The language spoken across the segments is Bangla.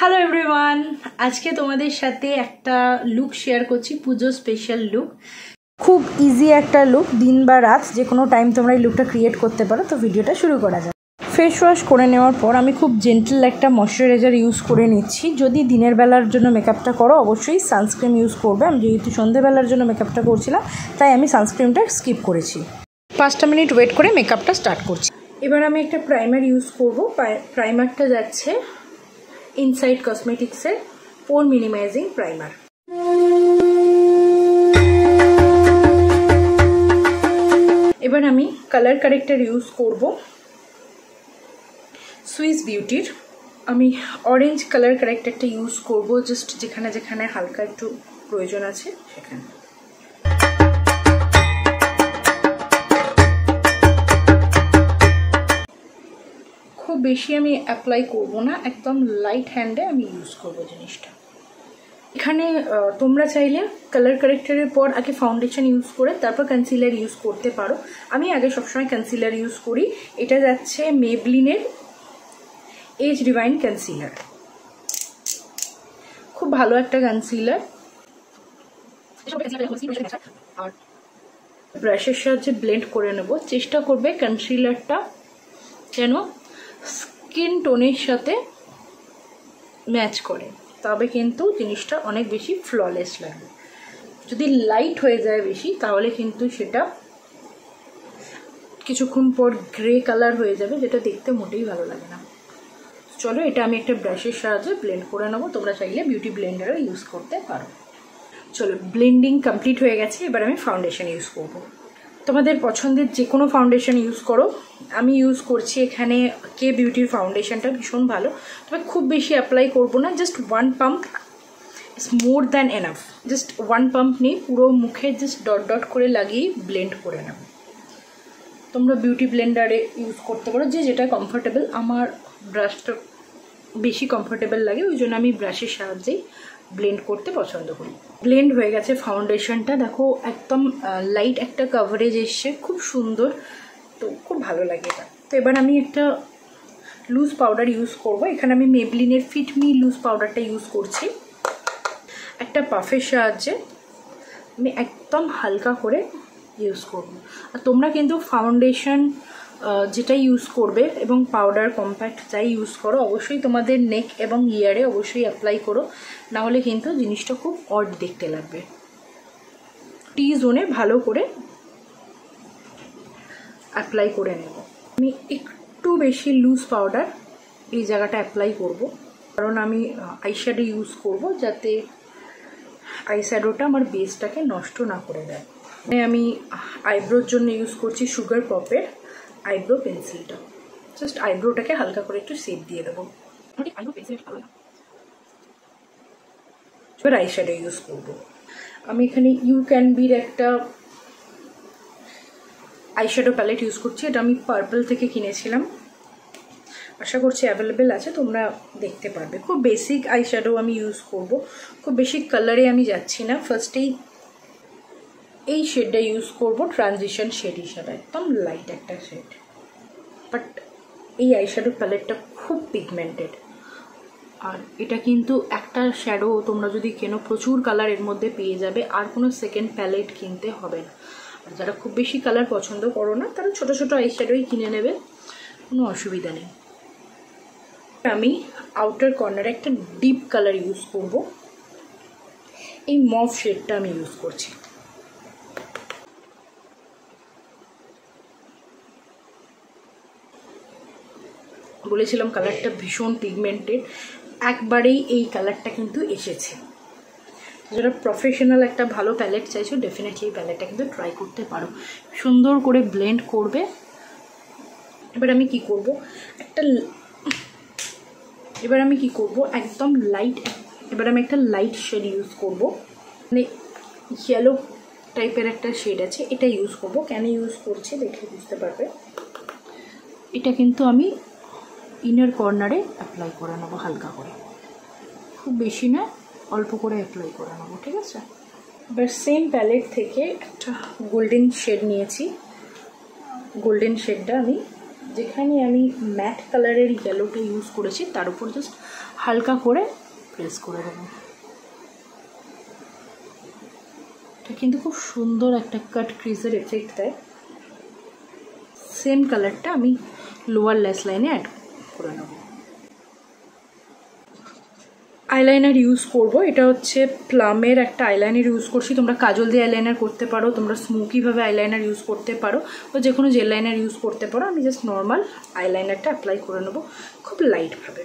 হ্যালো এভরিওয়ান, আজকে তোমাদের সাথে একটা লুক শেয়ার করছি, পুজো স্পেশাল লুক। খুব ইজি একটা লুক, দিন বা রাত যে কোনো টাইম তোমরা এই লুকটা ক্রিয়েট করতে পারো। তো ভিডিওটা শুরু করা যাক। ফেস ওয়াশ করে নেওয়ার পর আমি খুব জেন্টল একটা ময়শ্চারাইজার ইউজ করে নিচ্ছি। যদি দিনের বেলার জন্য মেকআপটা করো অবশ্যই সানস্ক্রিন ইউজ করবে। আমি যেহেতু সন্ধ্যেবেলার জন্য মেকআপটা করছিলাম তাই আমি সানস্ক্রিনটা স্কিপ করেছি। 5 মিনিট ওয়েট করে মেকআপটা স্টার্ট করছি। এবার আমি একটা প্রাইমার ইউজ করব। প্রাইমারটা যাচ্ছে ইনসাইড কসমেটিক্সের পোর মিনিমাইজিং প্রাইমার। এবার আমি কালার কারেক্টর ইউজ করব সুইস বিউটির। আমি অরেঞ্জ কালার কারেক্টরটা ইউজ করব, জাস্ট যেখানে যেখানে হালকা একটু প্রয়োজন আছে সেখানে। খুব বেশি আমি অ্যাপ্লাই করব না, একদম লাইট হ্যান্ডে আমি ইউজ করব জিনিসটা। এখানে তোমরা চাইলে কালার কারেক্টরের পর আগে ফাউন্ডেশন ইউজ করে তারপর কনসিলার ইউজ করতে পারো। আমি আগে সবসময় কনসিলার ইউজ করি। এটা যাচ্ছে মেবলিনের এজ ডিভাইন কনসিলার, খুব ভালো একটা কনসিলার। আর ব্রাশের সাহায্যে ব্লেন্ড করে নেব। চেষ্টা করবে কনসিলারটা যেন স্কিন টোনের সাথে ম্যাচ করে, তবে কিন্তু জিনিসটা অনেক বেশি ফ্ললেস লাগবে। যদি লাইট হয়ে যায় বেশি তাহলে কিন্তু সেটা কিছুক্ষণ পর গ্রে কালার হয়ে যাবে, যেটা দেখতে মোটেই ভালো লাগে না। চলো এটা আমি একটা ব্রাশের সাহায্যে ব্লেন্ড করে নেবো। তোমরা চাইলে বিউটি ব্লেন্ডারও ইউজ করতে পারো। চলো ব্লেন্ডিং কমপ্লিট হয়ে গেছে। এবার আমি ফাউন্ডেশন ইউজ করব। তোমাদের পছন্দের যে কোনো ফাউন্ডেশন ইউজ করো। আমি ইউজ করছি এখানে কে বিউটির ফাউন্ডেশনটা, ভীষণ ভালো। তবে খুব বেশি অ্যাপ্লাই করবো না, just 1 pump is more than enough. Just 1 pump নিয়ে পুরো মুখে জাস্ট ডট ডট করে লাগিয়ে ব্লেন্ড করে নেব। তোমরা বিউটি ব্লেন্ডারে ইউজ করতে পারো, যে যেটা কমফোর্টেবল। আমার ব্রাশটা বেশি কমফোর্টেবল লাগে, ওই জন্য আমি ব্রাশের সাহায্যেই ব্লেন্ড করতে পছন্দ করি। ব্লেন্ড হয়ে গেছে ফাউন্ডেশনটা, দেখো একদম লাইট একটা কভারেজ এসছে, খুব সুন্দর। তো খুব ভালো লাগে এটা। তো এবার আমি একটা লুজ পাউডার ইউজ করব। এখানে আমি মেবলিনের ফিট মি লুজ পাউডারটা ইউজ করছি। একটা পাফের সাহায্যে আমি একদম হালকা করে ইউজ করব। আর তোমরা কিন্তু ফাউন্ডেশন যেটা ইউজ করবে এবং পাউডার কম্প্যাক্ট যাই ইউজ করো অবশ্যই তোমাদের নেক এবং ইয়ারে অবশ্যই অ্যাপ্লাই করো, নাহলে কিন্তু জিনিসটা খুব অড দেখতে লাগবে। টি জোনে ভালো করে অ্যাপ্লাই করে নেব। আমি একটু বেশি লুজ পাউডার এই জায়গাটা অ্যাপ্লাই করব, কারণ আমি আইশ্যাডো ইউজ করব, যাতে আইশ্যাডোটা আমার বেসটাকে নষ্ট না করে দেয়। আমি আইব্রোর জন্য ইউজ করছি সুগার পপের আইব্রো পেন্সিলটা। জাস্ট আইব্রোটাকে হালকা করে একটু শেপ দিয়ে দেবো। এবার আইশ্যাডো ইউজ করব। আমি এখানে ইউ ক্যান বির একটা আইশ্যাডো প্যালেট ইউজ করছি। এটা আমি পার্পল থেকে কিনেছিলাম, আশা করছি অ্যাভেলেবেল আছে, তোমরা দেখতে পারবে। খুব বেসিক আইশ্যাডো আমি ইউজ করব, খুব বেশি কালারে আমি যাচ্ছি না। ফার্স্টেই এই শেডটা ইউজ করব ট্রানজিশন শেড হিসাবে, একদম লাইট একটা শেড। বাট এই আইশ্যাডো প্যালেটটা খুব পিগমেন্টেড, আর এটা কিন্তু একটা শ্যাডো তোমরা যদি কেনো প্রচুর কালার এর মধ্যে পেয়ে যাবে, আর কোনো সেকেন্ড প্যালেট কিনতে হবে না। আর যারা খুব বেশি কালার পছন্দ করো না তারা ছোটো ছোটো আইশ্যাডোই কিনে নেবে, কোনো অসুবিধা নেই। আমি আউটার কর্নারে একটা ডিপ কালার ইউজ করব। এই মভ শেডটা আমি ইউজ করছি। বলেছিলাম কালারটা ভীষণ পিগমেন্টেড, একবারেই এই কালারটা কিন্তু এসেছে। যারা প্রফেশনাল একটা ভালো প্যালেট চাইছো ডেফিনেটলি এই প্যালেটটা কিন্তু ট্রাই করতে পারো। সুন্দর করে ব্লেন্ড করবে। এবার আমি কি করব একদম লাইট, এবার আমি একটা লাইট শেড ইউজ করব। মানে ইয়েলো টাইপের একটা শেড আছে, এটা ইউজ করব। কেন ইউজ করছি দেখে বুঝতে পারবে। এটা কিন্তু আমি ইনার কর্নারে অ্যাপ্লাই করে নেবো হালকা করে, খুব বেশি না, অল্প করে অ্যাপ্লাই করে নেবো, ঠিক আছে। এবার সেম প্যালেট থেকে একটা গোল্ডেন শেড নিয়েছি। গোল্ডেন শেডটা আমি যেখানে আমি ম্যাট কালারের ইয়েলোটা ইউজ করেছি তার উপর জাস্ট হালকা করে প্রেস করে দেবো। এটা কিন্তু খুব সুন্দর একটা কাট ক্রিজের এফেক্ট দেয়। সেম কালারটা আমি লোয়ার ল্যাশ লাইনে অ্যাড করে নেব। আইলাইনার ইউজ করব, এটা হচ্ছে প্লামের একটা আইলাইনার ইউজ করছি। তোমরা কাজল দিয়ে আইলাইনার করতে পারো, তোমরা স্মোকিভাবে আইলাইনার ইউজ করতে পারো, বা যে কোনো জেল লাইনার ইউজ করতে পারো। আমি জাস্ট নর্মাল আইলাইনারটা অ্যাপ্লাই করে নেব খুব লাইটভাবে।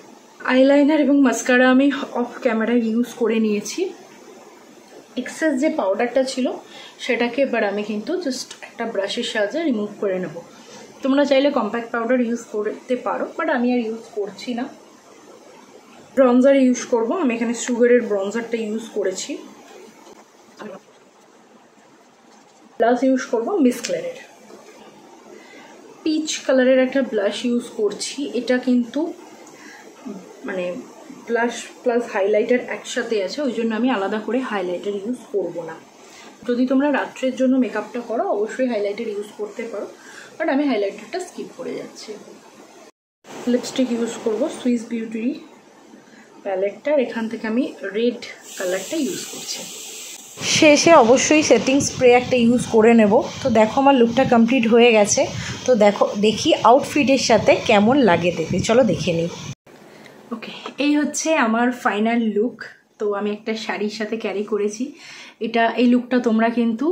আইলাইনার এবং মাস্কারা আমি অফ ক্যামেরায় ইউজ করে নিয়েছি। এক্সেস যে পাউডারটা ছিল সেটাকে এবার আমি কিন্তু জাস্ট একটা ব্রাশের সাহায্যে রিমুভ করে নেব। তোমরা চাইলে কম্প্যাক্ট পাউডার ইউজ করতে পারো, বাট আমি আর ইউজ করছি না। ব্রঞ্জার ইউজ করব, আমি এখানে সুগারের ব্রঞ্জারটা ইউজ করেছি। ব্লাশ ইউজ করব মিস ক্লেয়ারের, পিচ কালারের একটা ব্লাশ ইউজ করছি। এটা কিন্তু মানে ব্লাশ প্লাস হাইলাইটার একসাথে আছে, ওই জন্য আমি আলাদা করে হাইলাইটার ইউজ করব না। যদি তোমরা রাত্রের জন্য মেকআপটা করো অবশ্যই হাইলাইটার ইউজ করতে পারো, বাট আমি হাইলাইটারটা স্কিপ করে যাচ্ছি। লিপস্টিক ইউজ করব সুইস বিউটির প্যালেটটার, এখান থেকে আমি রেড কালারটা ইউজ করছি। শেষে অবশ্যই সেটিং স্প্রে একটা ইউজ করে নেব। তো দেখো আমার লুকটা কমপ্লিট হয়ে গেছে। তো দেখি আউটফিটের সাথে কেমন লাগে দেখতে, চলো দেখে নিই। ওকে, এই হচ্ছে আমার ফাইনাল লুক। তো আমি একটা শাড়ির সাথে ক্যারি করেছি। এই লুকটা তোমরা কিন্তু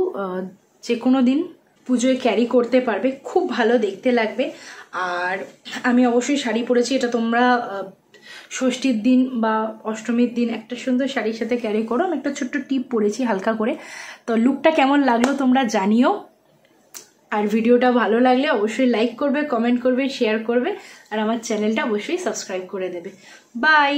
যে কোনো দিন পুজোয় ক্যারি করতে পারবে, খুব ভালো দেখতে লাগবে। আর আমি অবশ্যই শাড়ি পরেছি, এটা তোমরা ষষ্ঠীর দিন বা অষ্টমীর দিন একটা সুন্দর শাড়ির সাথে ক্যারি করো। আমি একটা ছোট্ট টিপ পরেছি হালকা করে। তো লুকটা কেমন লাগলো তোমরা জানিও। আর ভিডিওটা ভালো লাগলে অবশ্যই লাইক করবে, কমেন্ট করবে, শেয়ার করবে, আর আমার চ্যানেলটা অবশ্যই সাবস্ক্রাইব করে দেবে। বাই।